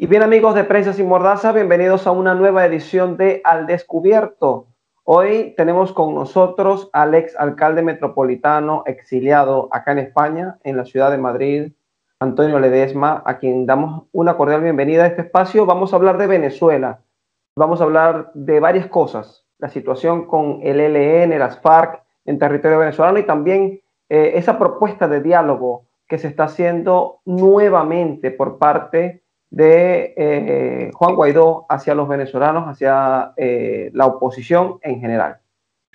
Y bien, amigos de Prensa Sin Mordaza, bienvenidos a una nueva edición de Al Descubierto. Hoy tenemos con nosotros al ex alcalde metropolitano exiliado acá en España, en la ciudad de Madrid, Antonio Ledesma, a quien damos una cordial bienvenida a este espacio. Vamos a hablar de Venezuela, vamos a hablar de varias cosas, la situación con el ELN, las FARC en territorio venezolano y también esa propuesta de diálogo que se está haciendo nuevamente por parte de Juan Guaidó hacia los venezolanos, hacia la oposición en general.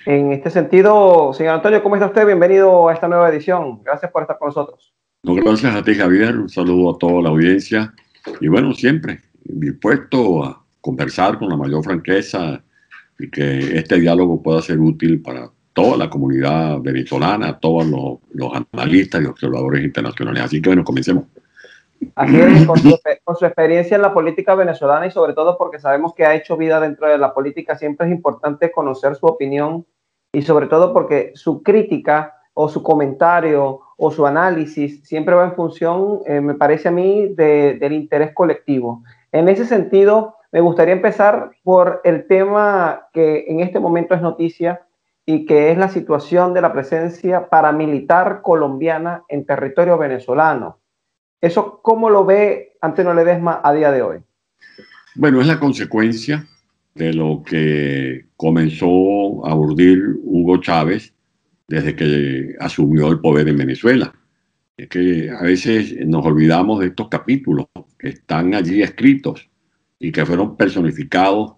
En este sentido, señor Antonio, ¿cómo está usted? Bienvenido a esta nueva edición. Gracias por estar con nosotros. No, gracias a ti, Javier. Un saludo a toda la audiencia. Y bueno, siempre dispuesto a conversar con la mayor franqueza y que este diálogo pueda ser útil para toda la comunidad venezolana, todos los analistas y observadores internacionales. Así que bueno, comencemos. Así es, con su experiencia en la política venezolana y sobre todo porque sabemos que ha hecho vida dentro de la política, siempre es importante conocer su opinión y sobre todo porque su crítica o su comentario o su análisis siempre va en función, me parece a mí, del interés colectivo. En ese sentido, me gustaría empezar por el tema que en este momento es noticia y que es la situación de la presencia paramilitar colombiana en territorio venezolano. ¿Eso cómo lo ve Antonio Ledesma a día de hoy? Bueno, es la consecuencia de lo que comenzó a urdir Hugo Chávez desde que asumió el poder en Venezuela. Es que a veces nos olvidamos de estos capítulos que están allí escritos y que fueron personificados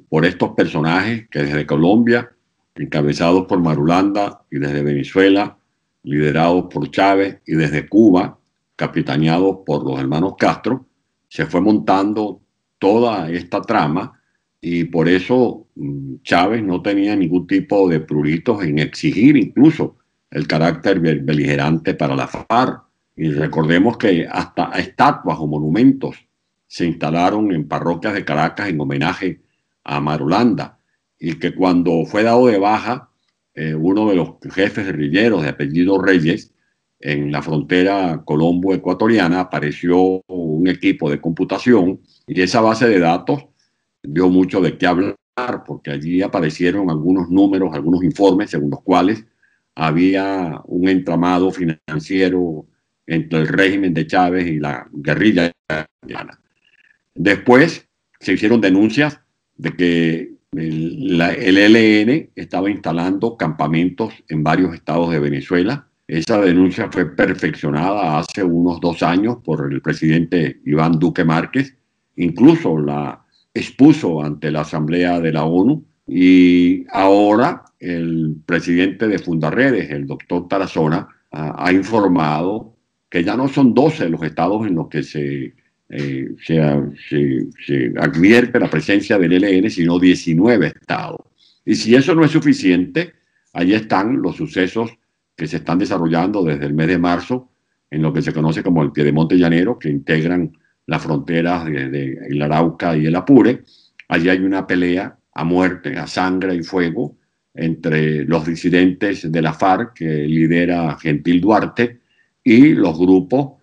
por estos personajes que desde Colombia, encabezados por Marulanda, y desde Venezuela, liderados por Chávez, y desde Cuba, capitaneados por los hermanos Castro, se fue montando toda esta trama y por eso Chávez no tenía ningún tipo de pruritos en exigir incluso el carácter beligerante para la FARC. Y recordemos que hasta estatuas o monumentos se instalaron en parroquias de Caracas en homenaje a Marulanda, y que cuando fue dado de baja uno de los jefes guerrilleros de apellido Reyes, en la frontera colombo-ecuatoriana apareció un equipo de computación y esa base de datos dio mucho de qué hablar, porque allí aparecieron algunos números, algunos informes según los cuales había un entramado financiero entre el régimen de Chávez y la guerrilla colombiana. Después se hicieron denuncias de que el ELN estaba instalando campamentos en varios estados de Venezuela. Esa denuncia fue perfeccionada hace unos 2 años por el presidente Iván Duque Márquez. Incluso la expuso ante la Asamblea de la ONU. Y ahora el presidente de Fundarredes, el doctor Tarazona, ha informado que ya no son 12 los estados en los que se advierte la presencia del ELN, sino 19 estados. Y si eso no es suficiente, ahí están los sucesos que se están desarrollando desde el mes de marzo en lo que se conoce como el Piedemonte Llanero, que integran las fronteras de el Arauca y el Apure. Allí hay una pelea a muerte, a sangre y fuego entre los disidentes de la FARC que lidera Gentil Duarte y los grupos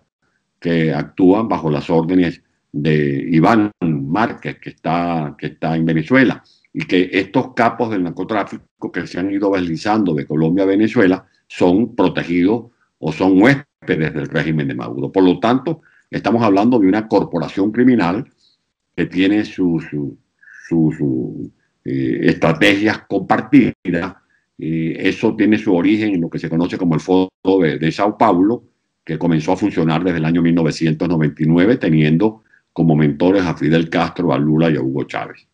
que actúan bajo las órdenes de Iván Márquez, que está en Venezuela, y que estos capos del narcotráfico que se han ido deslizando de Colombia a Venezuela son protegidos o son huéspedes del régimen de Maduro. Por lo tanto, estamos hablando de una corporación criminal que tiene sus estrategias compartidas. Eso tiene su origen en lo que se conoce como el Foro de Sao Paulo, que comenzó a funcionar desde el año 1999, teniendo como mentores a Fidel Castro, a Lula y a Hugo Chávez.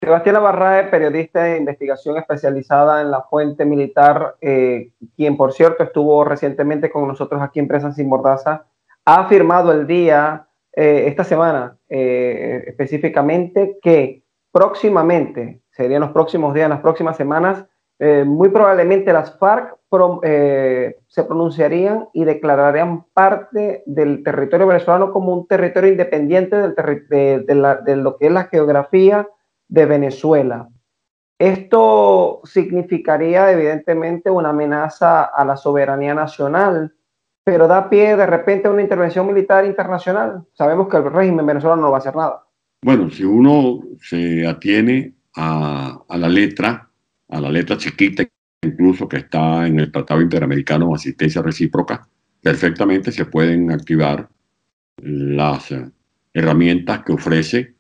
Sebastián Abarrae, periodista de investigación especializada en la fuente militar, quien por cierto estuvo recientemente con nosotros aquí en Prensa Sin Mordaza, ha afirmado esta semana específicamente, que próximamente, serían los próximos días, las próximas semanas, muy probablemente las FARC se pronunciarían y declararían parte del territorio venezolano como un territorio independiente de lo que es la geografía de Venezuela. Esto significaría evidentemente una amenaza a la soberanía nacional pero da pie de repente a una intervención militar internacional. Sabemos que el régimen venezolano no va a hacer nada. Bueno, si uno se atiene a la letra chiquita incluso que está en el Tratado Interamericano de Asistencia Recíproca, perfectamente se pueden activar las herramientas que ofrece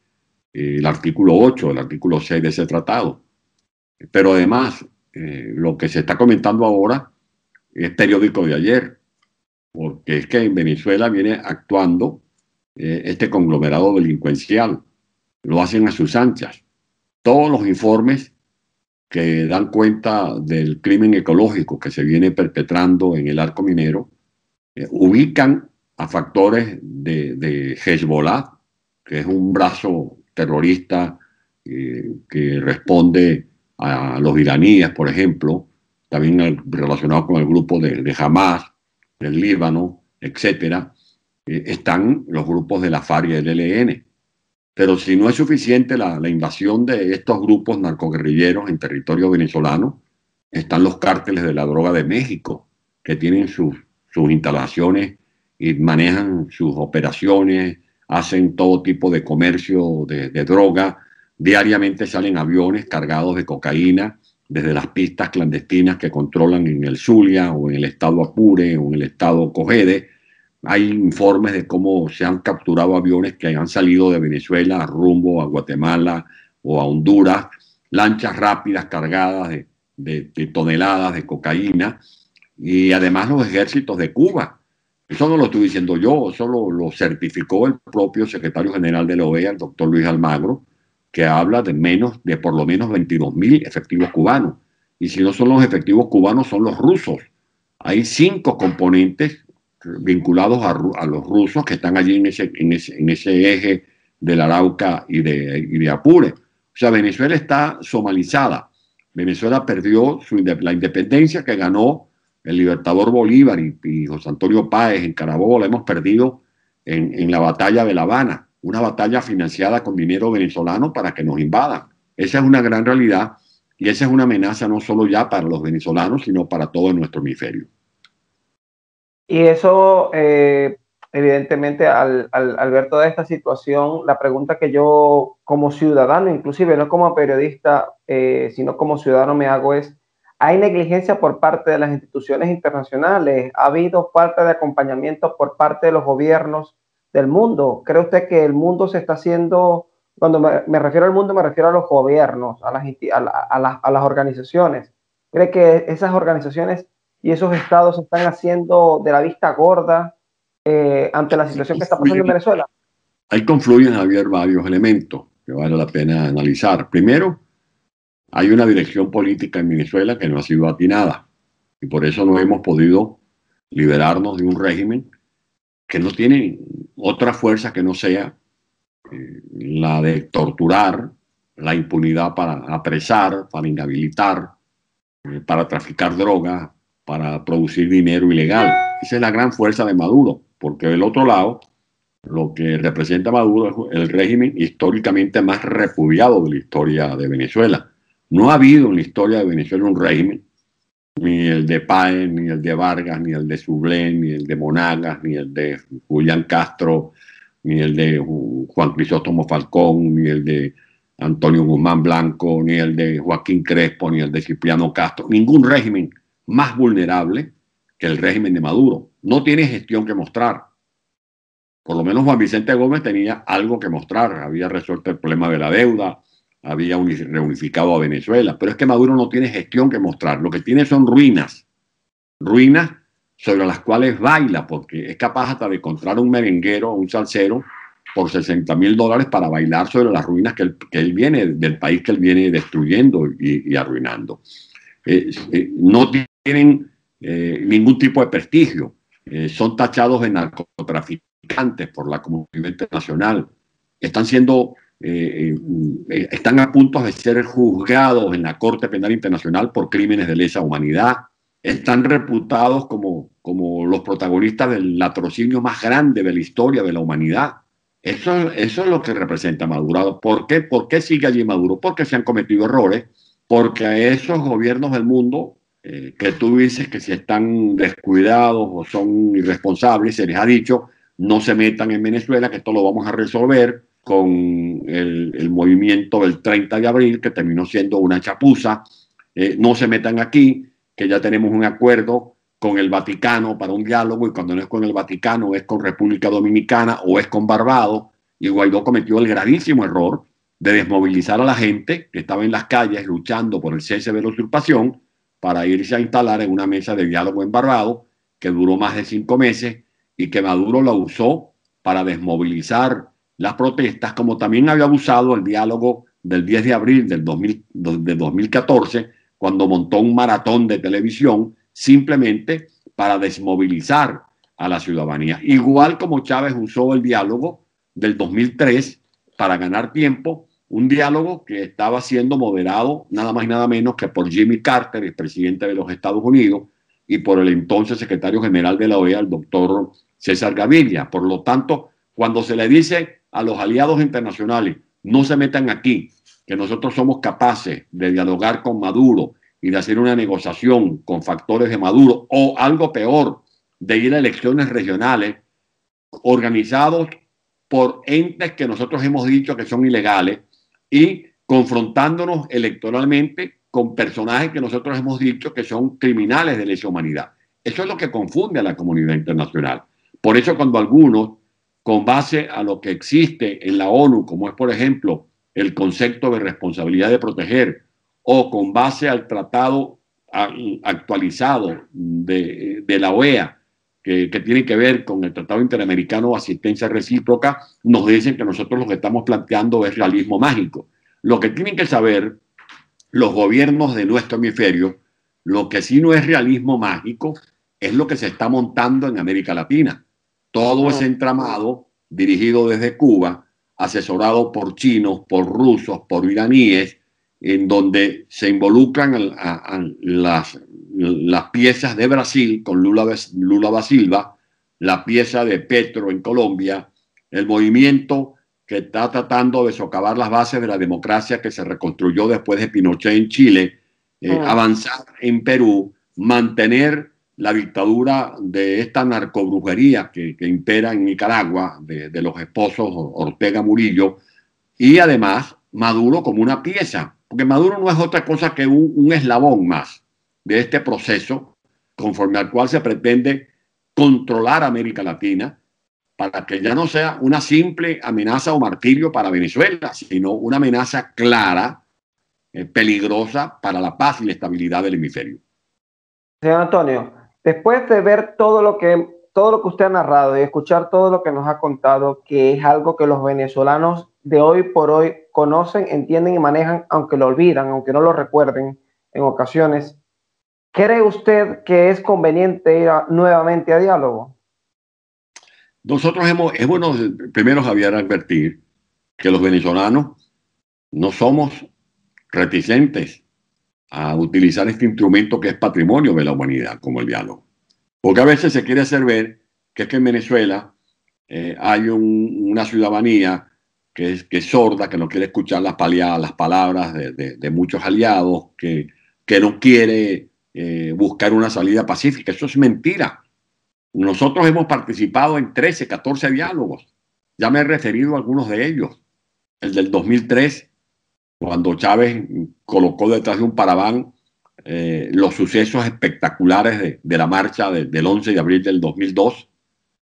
el artículo 8, el artículo 6 de ese tratado. Pero además, lo que se está comentando ahora es periódico de ayer, porque es que en Venezuela viene actuando este conglomerado delincuencial. Lo hacen a sus anchas. Todos los informes que dan cuenta del crimen ecológico que se viene perpetrando en el arco minero ubican a factores de Hezbollah, que es un brazo terrorista que responde a los iraníes, por ejemplo, también relacionado con el grupo de Hamas, del Líbano, etcétera. Están los grupos de la FARC y el ELN. Pero si no es suficiente la invasión de estos grupos narcoguerrilleros en territorio venezolano, están los cárteles de la droga de México, que tienen sus instalaciones y manejan sus operaciones, hacen todo tipo de comercio de droga. Diariamente salen aviones cargados de cocaína desde las pistas clandestinas que controlan en el Zulia o en el estado Apure o en el estado Cogede. Hay informes de cómo se han capturado aviones que han salido de Venezuela rumbo a Guatemala o a Honduras, lanchas rápidas cargadas de toneladas de cocaína, y además los ejércitos de Cuba. Eso no lo estoy diciendo yo, eso lo certificó el propio secretario general de la OEA, el doctor Luis Almagro, que habla de por lo menos 22.000 efectivos cubanos. Y si no son los efectivos cubanos, son los rusos. Hay 5 componentes vinculados a los rusos que están allí en ese eje del Arauca y de Apure. O sea, Venezuela está somalizada. Venezuela perdió la independencia que ganó el Libertador Bolívar y José Antonio Páez en Carabobo. La hemos perdido en la batalla de La Habana, una batalla financiada con dinero venezolano para que nos invadan. Esa es una gran realidad y esa es una amenaza no solo ya para los venezolanos, sino para todo nuestro hemisferio. Y eso, evidentemente, al ver toda esta situación, la pregunta que yo como ciudadano, inclusive no como periodista, sino como ciudadano me hago es, ¿hay negligencia por parte de las instituciones internacionales? ¿Ha habido falta de acompañamiento por parte de los gobiernos del mundo? ¿Cree usted que el mundo se está haciendo, cuando me refiero al mundo, me refiero a los gobiernos, a las organizaciones? ¿Cree que esas organizaciones y esos estados se están haciendo de la vista gorda ante la situación que está pasando en Venezuela? Ahí confluyen, Javier, varios elementos que vale la pena analizar. Primero, hay una dirección política en Venezuela que no ha sido atinada y por eso no hemos podido liberarnos de un régimen que no tiene otra fuerza que no sea la de torturar, la impunidad para apresar, para inhabilitar, para traficar drogas, para producir dinero ilegal. Esa es la gran fuerza de Maduro, porque del otro lado, lo que representa Maduro es el régimen históricamente más repudiado de la historia de Venezuela. No ha habido en la historia de Venezuela un régimen, ni el de Páez, ni el de Vargas, ni el de Sublé, ni el de Monagas, ni el de Julián Castro, ni el de Juan Crisóstomo Falcón, ni el de Antonio Guzmán Blanco, ni el de Joaquín Crespo, ni el de Cipriano Castro. Ningún régimen más vulnerable que el régimen de Maduro. No tiene gestión que mostrar. Por lo menos Juan Vicente Gómez tenía algo que mostrar. Había resuelto el problema de la deuda, había reunificado a Venezuela. Pero es que Maduro no tiene gestión que mostrar. Lo que tiene son ruinas. Ruinas sobre las cuales baila, porque es capaz hasta de encontrar un merenguero, un salsero, por $60.000 para bailar sobre las ruinas que él viene, del país que él viene destruyendo y arruinando. No tienen ningún tipo de prestigio. Son tachados de narcotraficantes por la comunidad internacional. Están a punto de ser juzgados en la Corte Penal Internacional por crímenes de lesa humanidad. Están reputados como los protagonistas del latrocinio más grande de la historia de la humanidad. Eso es lo que representa Maduro. ¿Por qué sigue allí Maduro? Porque se han cometido errores, porque a esos gobiernos del mundo que tú dices que si están descuidados o son irresponsables, se les ha dicho no se metan en Venezuela, que esto lo vamos a resolver con el movimiento del 30 de abril, que terminó siendo una chapuza. No se metan aquí, que ya tenemos un acuerdo con el Vaticano para un diálogo, y cuando no es con el Vaticano es con República Dominicana o es con Barbados. Y Guaidó cometió el gravísimo error de desmovilizar a la gente que estaba en las calles luchando por el cese de la usurpación para irse a instalar en una mesa de diálogo en Barbados, que duró más de 5 meses y que Maduro la usó para desmovilizar las protestas, como también había usado el diálogo del 10 de abril de 2014, cuando montó un maratón de televisión simplemente para desmovilizar a la ciudadanía. Igual como Chávez usó el diálogo del 2003 para ganar tiempo, un diálogo que estaba siendo moderado nada más y nada menos que por Jimmy Carter, el presidente de los Estados Unidos, y por el entonces secretario general de la OEA, el doctor César Gaviria. Por lo tanto, cuando se le dice a los aliados internacionales, no se metan aquí, que nosotros somos capaces de dialogar con Maduro y de hacer una negociación con factores de Maduro, o algo peor, de ir a elecciones regionales organizados por entes que nosotros hemos dicho que son ilegales y confrontándonos electoralmente con personajes que nosotros hemos dicho que son criminales de lesa humanidad. Eso es lo que confunde a la comunidad internacional. Por eso cuando algunos, con base a lo que existe en la ONU, como es por ejemplo el concepto de responsabilidad de proteger, o con base al tratado actualizado de la OEA, que tiene que ver con el Tratado Interamericano de Asistencia Recíproca, nos dicen que nosotros lo que estamos planteando es realismo mágico. Lo que tienen que saber los gobiernos de nuestro hemisferio, lo que sí no es realismo mágico, es lo que se está montando en América Latina. Todo ese entramado dirigido desde Cuba, asesorado por chinos, por rusos, por iraníes, en donde se involucran a las piezas de Brasil con Lula da Silva, la pieza de Petro en Colombia, el movimiento que está tratando de socavar las bases de la democracia que se reconstruyó después de Pinochet en Chile, avanzar en Perú, mantener la dictadura de esta narcobrujería que impera en Nicaragua, de los esposos Ortega Murillo, y además Maduro como una pieza, porque Maduro no es otra cosa que un eslabón más de este proceso conforme al cual se pretende controlar América Latina para que ya no sea una simple amenaza o martirio para Venezuela, sino una amenaza clara, peligrosa para la paz y la estabilidad del hemisferio. Señor Antonio, después de ver todo lo que usted ha narrado y escuchar todo lo que nos ha contado, que es algo que los venezolanos de hoy por hoy conocen, entienden y manejan, aunque lo olvidan, aunque no lo recuerden en ocasiones, ¿cree usted que es conveniente ir nuevamente a diálogo? Nosotros es bueno primero, Javier, advertir que los venezolanos no somos reticentes a utilizar este instrumento que es patrimonio de la humanidad, como el diálogo. Porque a veces se quiere hacer ver que es que en Venezuela hay una ciudadanía que es sorda, que no quiere escuchar las palabras de muchos aliados, que no quiere buscar una salida pacífica. Eso es mentira. Nosotros hemos participado en 13, 14 diálogos. Ya me he referido a algunos de ellos. El del 2003, cuando Chávez colocó detrás de un paraván los sucesos espectaculares de la marcha del 11 de abril del 2002,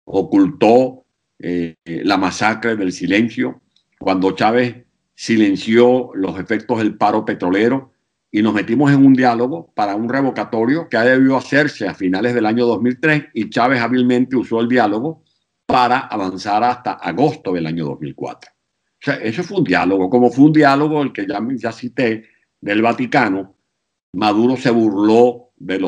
ocultó la masacre del silencio, cuando Chávez silenció los efectos del paro petrolero, y nos metimos en un diálogo para un revocatorio que ha debido hacerse a finales del año 2003, y Chávez hábilmente usó el diálogo para avanzar hasta agosto del año 2004. O sea, eso fue un diálogo, como fue un diálogo el que ya cité del Vaticano. Maduro se burló de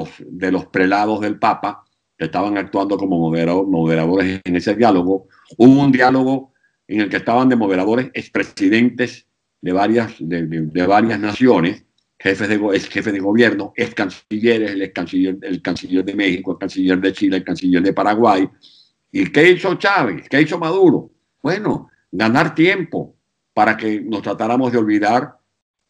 los prelados del Papa que estaban actuando como moderadores en ese diálogo. Hubo un diálogo en el que estaban de moderadores expresidentes de varias naciones, jefes de gobierno, ex cancilleres, el canciller de México, el canciller de Chile, el canciller de Paraguay. ¿Y qué hizo Chávez? ¿Qué hizo Maduro? Bueno, ganar tiempo para que nos tratáramos de olvidar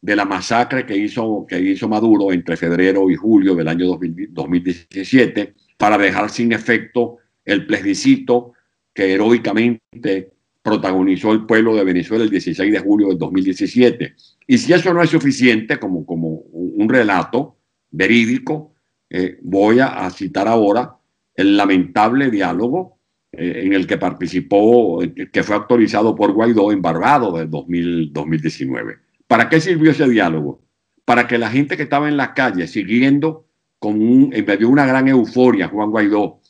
de la masacre que hizo Maduro entre febrero y julio del año 2017 para dejar sin efecto el plebiscito que heroicamente protagonizó el pueblo de Venezuela el 16 de julio del 2017. Y si eso no es suficiente como un relato verídico, voy a citar ahora el lamentable diálogo en el que participó, que fue autorizado por Guaidó en Barbados de 2019. ¿Para qué sirvió ese diálogo? Para que la gente que estaba en las calles siguiendo en medio de una gran euforia, Juan Guaidó,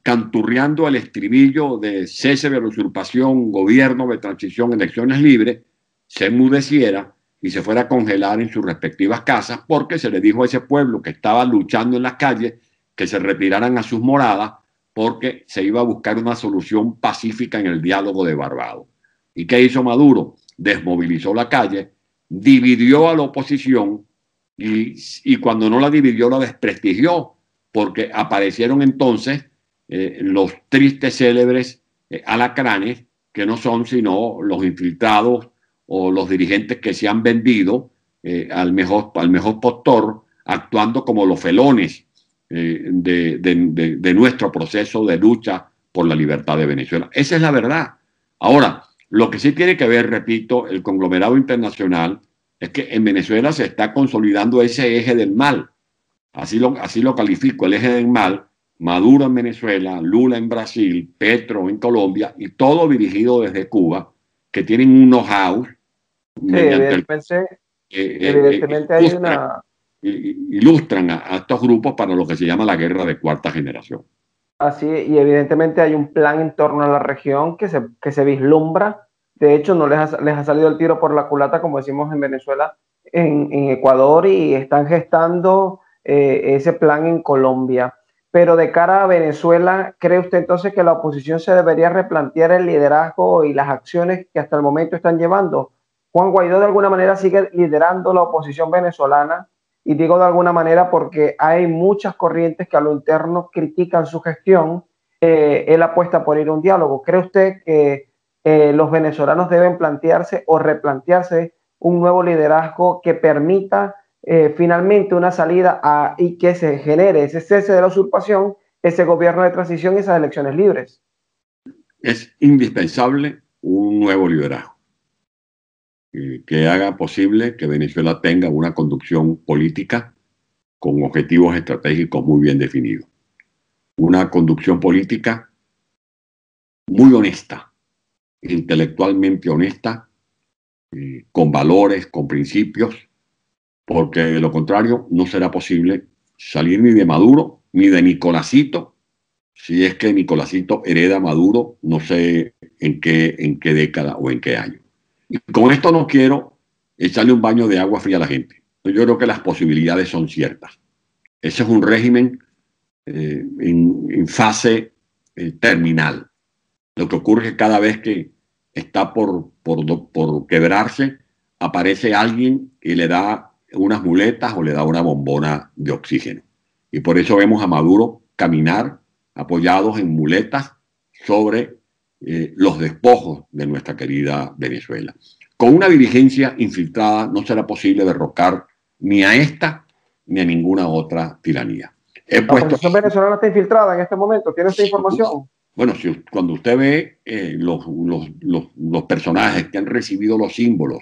canturreando el estribillo de cese de la usurpación, gobierno de transición, elecciones libres, se enmudeciera y se fuera a congelar en sus respectivas casas, porque se le dijo a ese pueblo que estaba luchando en las calles que se retiraran a sus moradas porque se iba a buscar una solución pacífica en el diálogo de Barbados. ¿Y qué hizo Maduro? Desmovilizó la calle, dividió a la oposición y cuando no la dividió la desprestigió, porque aparecieron entonces los tristes célebres alacranes, que no son sino los infiltrados o los dirigentes que se han vendido al mejor postor, actuando como los felones de nuestro proceso de lucha por la libertad de Venezuela. Esa es la verdad. Ahora, lo que sí tiene que ver, repito, el conglomerado internacional es que en Venezuela se está consolidando ese eje del mal. Así lo califico, el eje del mal. Maduro en Venezuela, Lula en Brasil, Petro en Colombia, y todo dirigido desde Cuba, que tienen un know-how mediante evidentemente hay una... ilustran a estos grupos para lo que se llama la guerra de cuarta generación. Así, y evidentemente hay un plan en torno a la región que se vislumbra. De hecho, no les ha salido el tiro por la culata, como decimos en Venezuela, en Ecuador, y están gestando ese plan en Colombia. Pero de cara a Venezuela, ¿cree usted entonces que la oposición se debería replantear el liderazgo y las acciones que hasta el momento están llevando? Juan Guaidó de alguna manera sigue liderando la oposición venezolana, y digo de alguna manera porque hay muchas corrientes que a lo interno critican su gestión. Él apuesta por ir a un diálogo. ¿Cree usted que los venezolanos deben plantearse o replantearse un nuevo liderazgo que permita finalmente una salida y que se genere ese cese de la usurpación, ese gobierno de transición y esas elecciones libres? Es indispensable un nuevo liderazgo que haga posible que Venezuela tenga una conducción política con objetivos estratégicos muy bien definidos. Una conducción política muy honesta, intelectualmente honesta, con valores, con principios, porque de lo contrario no será posible salir ni de Maduro ni de Nicolásito, si es que Nicolásito hereda a Maduro, no sé en qué década o en qué año. Y con esto no quiero echarle un baño de agua fría a la gente. Yo creo que las posibilidades son ciertas. Ese es un régimen en fase terminal. Lo que ocurre es que cada vez que está por quebrarse, aparece alguien y le da unas muletas o le da una bombona de oxígeno. Y por eso vemos a Maduro caminar apoyados en muletas sobre los despojos de nuestra querida Venezuela. Con una dirigencia infiltrada no será posible derrocar ni a esta ni a ninguna otra tiranía. La oposición venezolana está infiltrada en este momento. ¿Tiene esta información? Bueno, cuando usted ve los personajes que han recibido los símbolos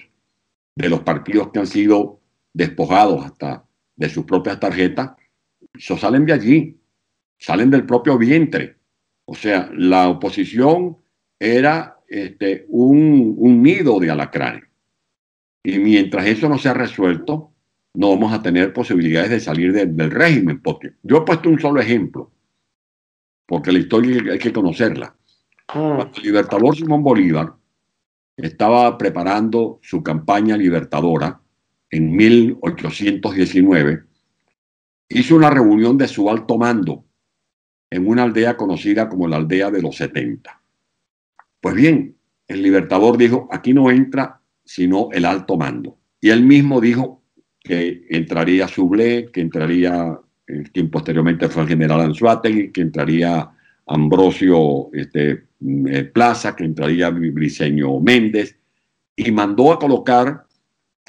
de los partidos que han sido despojados hasta de sus propias tarjetas, eso salen de allí, salen del propio vientre. O sea, la oposición era un nido de alacranes. Y mientras eso no se ha resuelto, no vamos a tener posibilidades de salir del régimen. Porque yo he puesto un solo ejemplo, porque la historia hay que conocerla. Cuando el libertador Simón Bolívar estaba preparando su campaña libertadora en 1819, hizo una reunión de su alto mando en una aldea conocida como la aldea de los 70. Pues bien, el libertador dijo, aquí no entra sino el alto mando. Y él mismo dijo que entraría Sublé, que entraría, quien posteriormente fue el general Anzoátegui, que entraría Ambrosio Plaza, que entraría Briceño Méndez, y mandó a colocar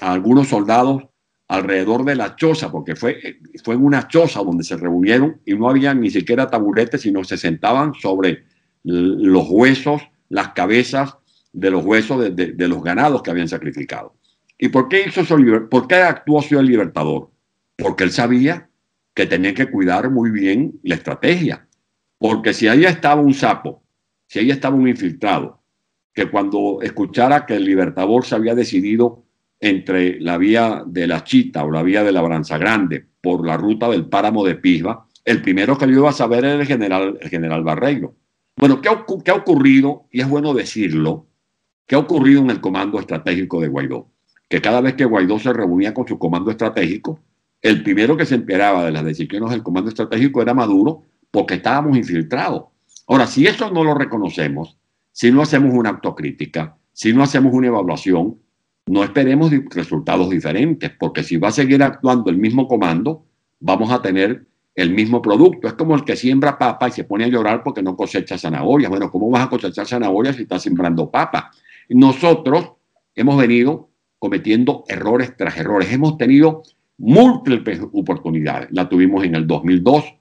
a algunos soldados alrededor de la choza, porque fue en una choza donde se reunieron y no había ni siquiera taburetes, sino se sentaban sobre los huesos, las cabezas de los huesos de los ganados que habían sacrificado. ¿Y por qué hizo eso? ¿Por qué actuó así el libertador? Porque él sabía que tenía que cuidar muy bien la estrategia. Porque si ahí estaba un sapo, si ahí estaba un infiltrado, que cuando escuchara que el libertador se había decidido entre la vía de la Chita o la vía de la Labranza Grande por la ruta del páramo de Pisba, el primero que lo iba a saber era el general Barreiro. Bueno, ¿qué ha ocurrido? Y es bueno decirlo, ¿qué ha ocurrido en el comando estratégico de Guaidó? Que cada vez que Guaidó se reunía con su comando estratégico, el primero que se enteraba de las decisiones del comando estratégico era Maduro, porque estábamos infiltrados. Ahora, si eso no lo reconocemos, si no hacemos una autocrítica, si no hacemos una evaluación, no esperemos resultados diferentes, porque si va a seguir actuando el mismo comando, vamos a tener el mismo producto. Es como el que siembra papa y se pone a llorar porque no cosecha zanahorias. Bueno, ¿cómo vas a cosechar zanahorias si estás sembrando papa? Nosotros hemos venido cometiendo errores tras errores. Hemos tenido múltiples oportunidades. La tuvimos en el 2002,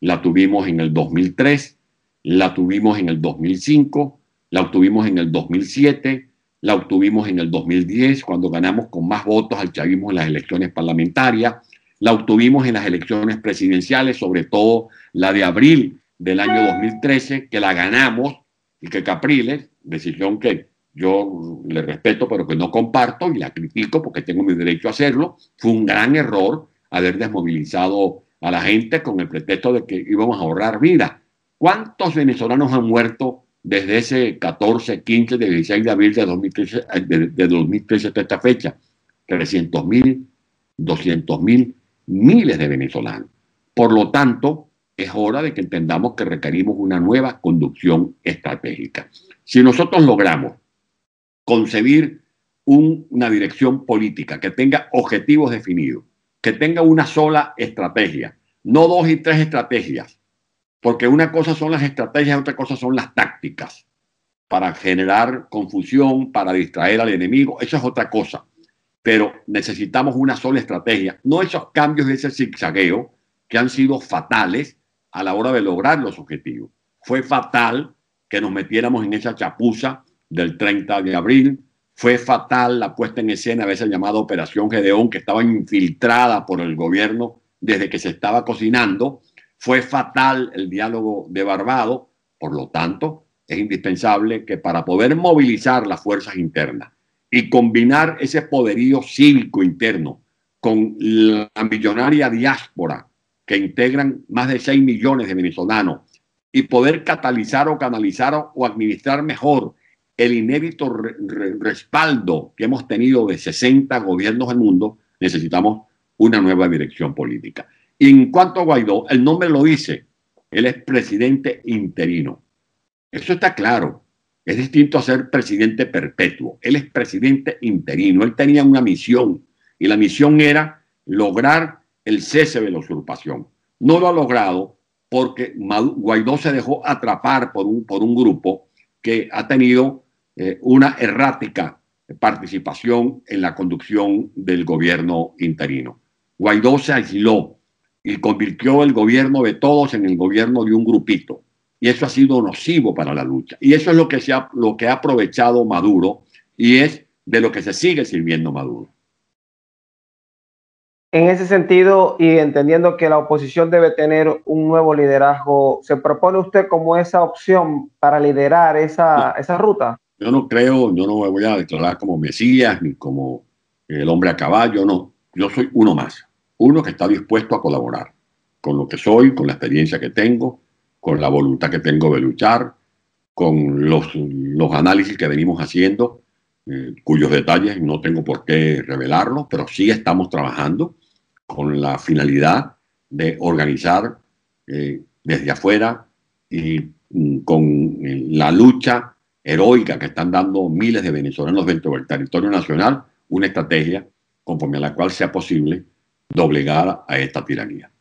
la tuvimos en el 2003, la tuvimos en el 2005, la obtuvimos en el 2007, la obtuvimos en el 2010 cuando ganamos con más votos al chavismo en las elecciones parlamentarias, la obtuvimos en las elecciones presidenciales, sobre todo la de abril del año 2013, que la ganamos y que Capriles, decisión que yo le respeto pero que no comparto y la critico porque tengo mi derecho a hacerlo, fue un gran error haber desmovilizado a la gente con el pretexto de que íbamos a ahorrar vida. ¿Cuántos venezolanos han muerto desde ese 14, 15, 16 de abril de 2013, de 2013 hasta esta fecha? 300.000, 200.000, miles de venezolanos. Por lo tanto, es hora de que entendamos que requerimos una nueva conducción estratégica. Si nosotros logramos concebir una dirección política que tenga objetivos definidos, que tenga una sola estrategia, no dos y tres estrategias, porque una cosa son las estrategias, otra cosa son las tácticas, para generar confusión, para distraer al enemigo, eso es otra cosa. Pero necesitamos una sola estrategia, no esos cambios de ese zigzagueo que han sido fatales a la hora de lograr los objetivos. Fue fatal que nos metiéramos en esa chapuza del 30 de abril, fue fatal la puesta en escena a veces llamada Operación Gedeón, que estaba infiltrada por el gobierno desde que se estaba cocinando, fue fatal el diálogo de Barbados, por lo tanto, es indispensable que para poder movilizar las fuerzas internas y combinar ese poderío cívico interno con la millonaria diáspora que integran más de 6 millones de venezolanos y poder catalizar o canalizar o administrar mejor el inédito respaldo que hemos tenido de 60 gobiernos del mundo, necesitamos una nueva dirección política. Y en cuanto a Guaidó, el nombre lo dice, él es presidente interino. Eso está claro. Es distinto a ser presidente perpetuo. Él es presidente interino. Él tenía una misión y la misión era lograr el cese de la usurpación. No lo ha logrado porque Guaidó se dejó atrapar por un grupo que ha tenido una errática participación en la conducción del gobierno interino. Guaidó se aisló y convirtió el gobierno de todos en el gobierno de un grupito. Y eso ha sido nocivo para la lucha. Y eso es lo que ha aprovechado Maduro y es de lo que se sigue sirviendo Maduro. En ese sentido, y entendiendo que la oposición debe tener un nuevo liderazgo, ¿se propone usted como esa opción para liderar esa ruta? Yo no creo, yo no me voy a declarar como Mesías ni como el hombre a caballo, no. Yo soy uno más, uno que está dispuesto a colaborar con lo que soy, con la experiencia que tengo, con la voluntad que tengo de luchar, con los análisis que venimos haciendo, cuyos detalles no tengo por qué revelarlos, pero sí estamos trabajando con la finalidad de organizar desde afuera y con la lucha heroica que están dando miles de venezolanos dentro del territorio nacional, una estrategia conforme a la cual sea posible doblegar a esta tiranía.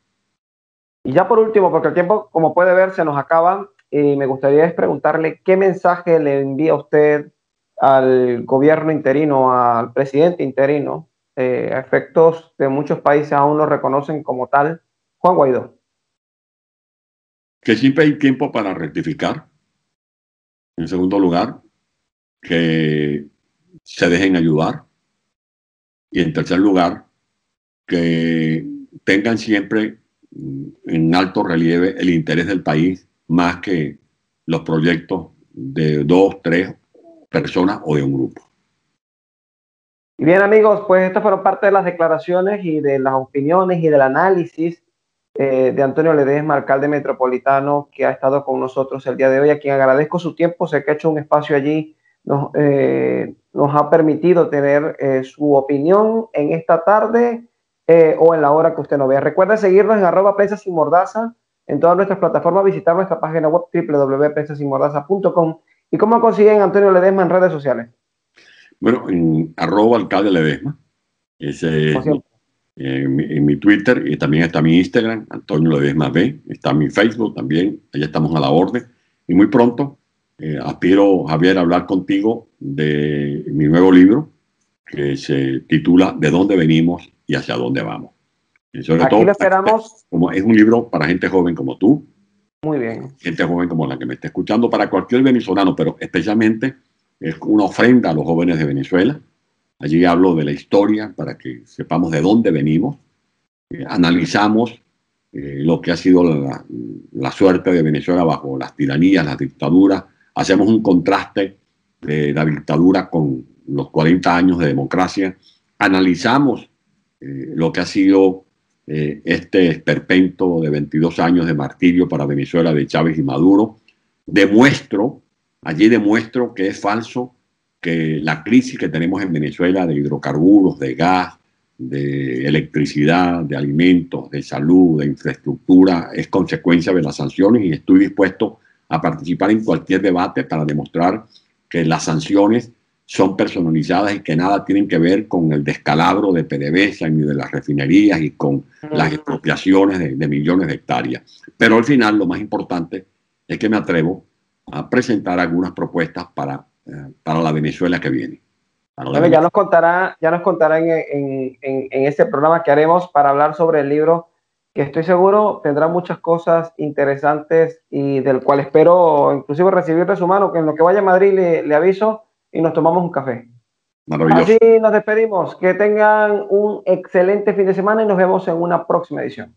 Y ya por último, porque el tiempo, como puede ver, se nos acaba, y me gustaría preguntarle qué mensaje le envía usted al gobierno interino, al presidente interino, a efectos de muchos países aún lo reconocen como tal, Juan Guaidó. Que siempre hay tiempo para rectificar. En segundo lugar, que se dejen ayudar. Y en tercer lugar, que tengan siempre en alto relieve el interés del país más que los proyectos de 2, 3 personas o de un grupo. Y bien, amigos, pues estas fueron parte de las declaraciones y de las opiniones y del análisis de Antonio Ledesma, alcalde metropolitano, que ha estado con nosotros el día de hoy, a quien agradezco su tiempo. Sé que ha hecho un espacio allí, nos ha permitido tener su opinión en esta tarde o en la hora que usted nos vea. Recuerda seguirnos en @Prensa Sin Mordaza en todas nuestras plataformas, visitar nuestra página web www.prensasinmordaza.com. ¿Y cómo consiguen Antonio Ledesma en redes sociales? Bueno, en @alcalde Ledesma, ese es en mi Twitter, y también está mi Instagram, Antonio Ledesma B, está mi Facebook también, allá estamos a la orden. Y muy pronto aspiro, Javier, a hablar contigo de mi nuevo libro, que se titula ¿De dónde venimos y hacia dónde vamos? Y sobre Aquí todo, lo esperamos. como es un libro para gente joven como tú, muy bien, gente joven como la que me está escuchando, para cualquier venezolano, pero especialmente es una ofrenda a los jóvenes de Venezuela. Allí hablo de la historia para que sepamos de dónde venimos. Analizamos lo que ha sido la suerte de Venezuela bajo las tiranías, las dictaduras. Hacemos un contraste de la dictadura con los 40 años de democracia. Analizamos lo que ha sido este esperpento de 22 años de martirio para Venezuela de Chávez y Maduro. Allí demuestro que es falso que la crisis que tenemos en Venezuela de hidrocarburos, de gas, de electricidad, de alimentos, de salud, de infraestructura, es consecuencia de las sanciones, y estoy dispuesto a participar en cualquier debate para demostrar que las sanciones son personalizadas y que nada tienen que ver con el descalabro de PDVSA ni de las refinerías y con las expropiaciones de millones de hectáreas. Pero al final lo más importante es que me atrevo a presentar algunas propuestas para la Venezuela que viene. Bueno, ya nos contará en este programa que haremos para hablar sobre el libro, que estoy seguro tendrá muchas cosas interesantes y del cual espero inclusive recibir de su mano, que en lo que vaya a Madrid le aviso y nos tomamos un café. Maravilloso. Así nos despedimos. Que tengan un excelente fin de semana y nos vemos en una próxima edición.